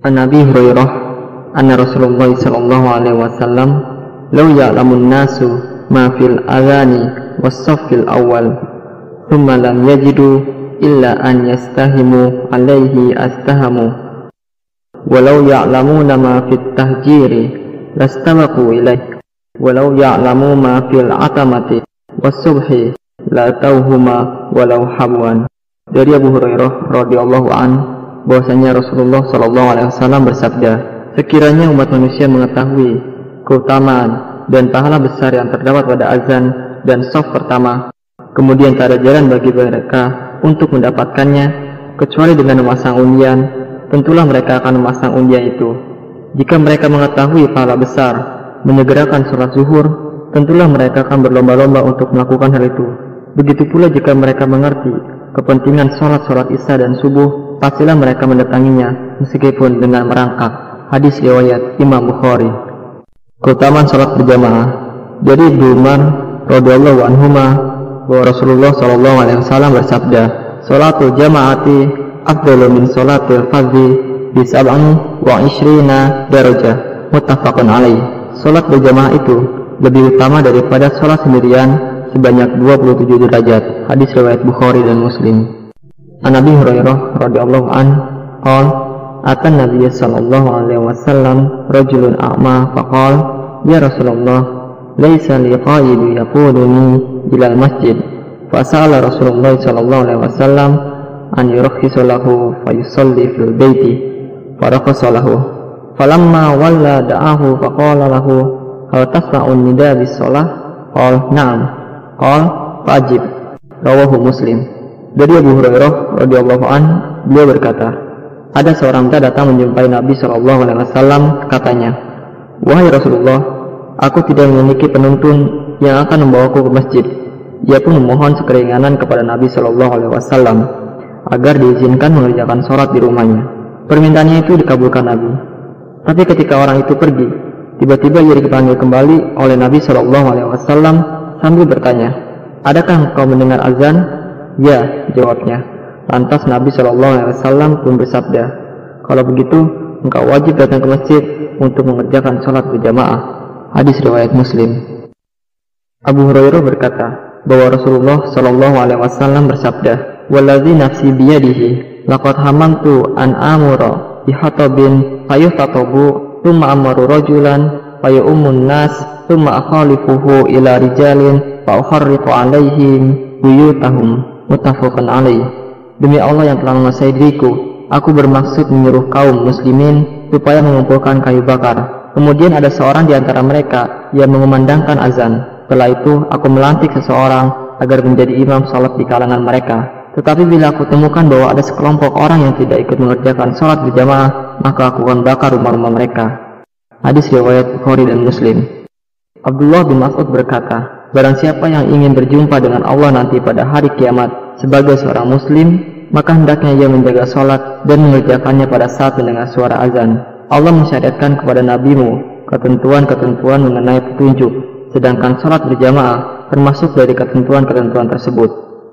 An Abi Hurairah anna Rasulullah sallallahu alaihi wasallam law ya'lamun nasu ma fil adhani was-saffil awal thumma lam yajidu illa an yastahimu alaihi astahamu walau ya'lamuna ma fit tahjiri lastabaqu ilaih walau ya'lamu ma fil atamati was-subhi la tauhuma walau habwan. Dari Abu Hurairah radhiyallahu an bahwasanya Rasulullah sallallahu alaihi wasallam bersabda, sekiranya umat manusia mengetahui keutamaan dan pahala besar yang terdapat pada azan dan shaf pertama, kemudian tak ada jalan bagi mereka untuk mendapatkannya kecuali dengan memasang undian, tentulah mereka akan memasang undian itu. Jika mereka mengetahui pahala besar menyegerakan sholat zuhur, tentulah mereka akan berlomba-lomba untuk melakukan hal itu. Begitu pula jika mereka mengerti kepentingan sholat isya dan subuh, pastilah mereka mendatanginya meskipun dengan merangkak. Hadis riwayat Imam Bukhari. Keutamaan sholat berjamaah. Dari Ibnu Umar radhiyallahu anhuma bahwa Rasulullah sallallahu alaihi wasallam bersabda, "Sholatul jamaati afdalu min sholatil fardhi bi sab'in wa 'ishrina darajah." Muttafaqun alaih. Sholat berjamaah itu lebih utama daripada sholat sendirian sebanyak 27 derajat. Hadis riwayat Bukhari dan Muslim. An Abi Hurairah radhiyallahu an qala atan Nabiy sallallahu alaihi wasallam rajulun a'ma faqala ya Rasulullah laisa li qaidu yaquduni ila al-masjid fasala Rasulullah sallallahu alaihi wasallam an yurakhisa lahu fayusalli fil baiti farakhasa lahu falamma walla da'ahu faqala lahu hal tasma'un nida bis shalah qala na'am qala fajib. Rawahu Muslim. Dari Abu Hurairah radhiyallahu an, beliau berkata, ada seorang wanita datang menjumpai Nabi sallallahu alaihi wasallam, katanya, "Wahai Rasulullah, aku tidak memiliki penuntun yang akan membawaku ke masjid." Ia pun memohon sekeringanan kepada Nabi sallallahu alaihi wasallam agar diizinkan mengerjakan sholat di rumahnya. Permintaannya itu dikabulkan Nabi. Tapi ketika orang itu pergi, tiba-tiba ia dipanggil kembali oleh Nabi sallallahu alaihi wasallam sambil bertanya, "Adakah engkau mendengar azan?" "Ya," jawabnya. Lantas Nabi sallallahu alaihi wasallam pun bersabda, "Kalau begitu, engkau wajib datang ke masjid untuk mengerjakan sholat berjamaah." Hadis riwayat Muslim. Abu Hurairah berkata bahwa Rasulullah sallallahu alaihi wasallam bersabda, "Wallazi nafsi biyadihi, laqad hamantu an amura bihatabin fayuhtatabu, thumma amaru rajulan fayu'ummun nas, thumma akhalifuhu ila rijalin fa ukharriqu alaihim buyutahum." Muttafaqun alaih. Demi Allah yang telah menguasai diriku, aku bermaksud menyuruh kaum muslimin supaya mengumpulkan kayu bakar. Kemudian ada seorang di antara mereka yang mengumandangkan azan. Setelah itu aku melantik seseorang agar menjadi imam salat di kalangan mereka. Tetapi bila aku temukan bahwa ada sekelompok orang yang tidak ikut mengerjakan salat berjamaah, maka aku akan bakar rumah-rumah mereka. Hadis riwayat Bukhari dan Muslim. Abdullah bin Mas'ud berkata, barang siapa yang ingin berjumpa dengan Allah nanti pada hari kiamat sebagai seorang muslim, maka hendaknya ia menjaga sholat dan mengerjakannya pada saat mendengar suara azan. Allah mensyariatkan kepada nabimu ketentuan-ketentuan mengenai petunjuk, sedangkan sholat berjamaah termasuk dari ketentuan-ketentuan tersebut.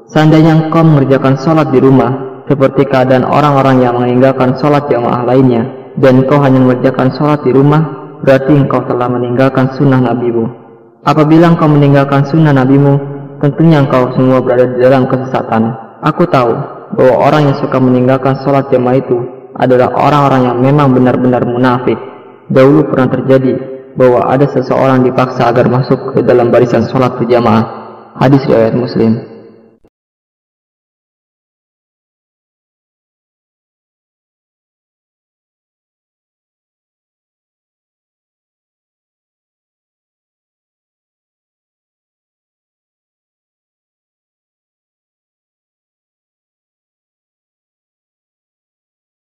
Seandainya engkau mengerjakan sholat di rumah seperti keadaan orang-orang yang meninggalkan sholat jamaah lainnya, dan engkau hanya mengerjakan sholat di rumah, berarti engkau telah meninggalkan sunnah nabimu. Apabila engkau meninggalkan sunnah nabimu, tentunya engkau semua berada di dalam kesesatan. Aku tahu bahwa orang yang suka meninggalkan sholat jamaah itu adalah orang-orang yang memang benar-benar munafik. Dahulu pernah terjadi bahwa ada seseorang dipaksa agar masuk ke dalam barisan sholat berjamaah. Hadis riwayat Muslim.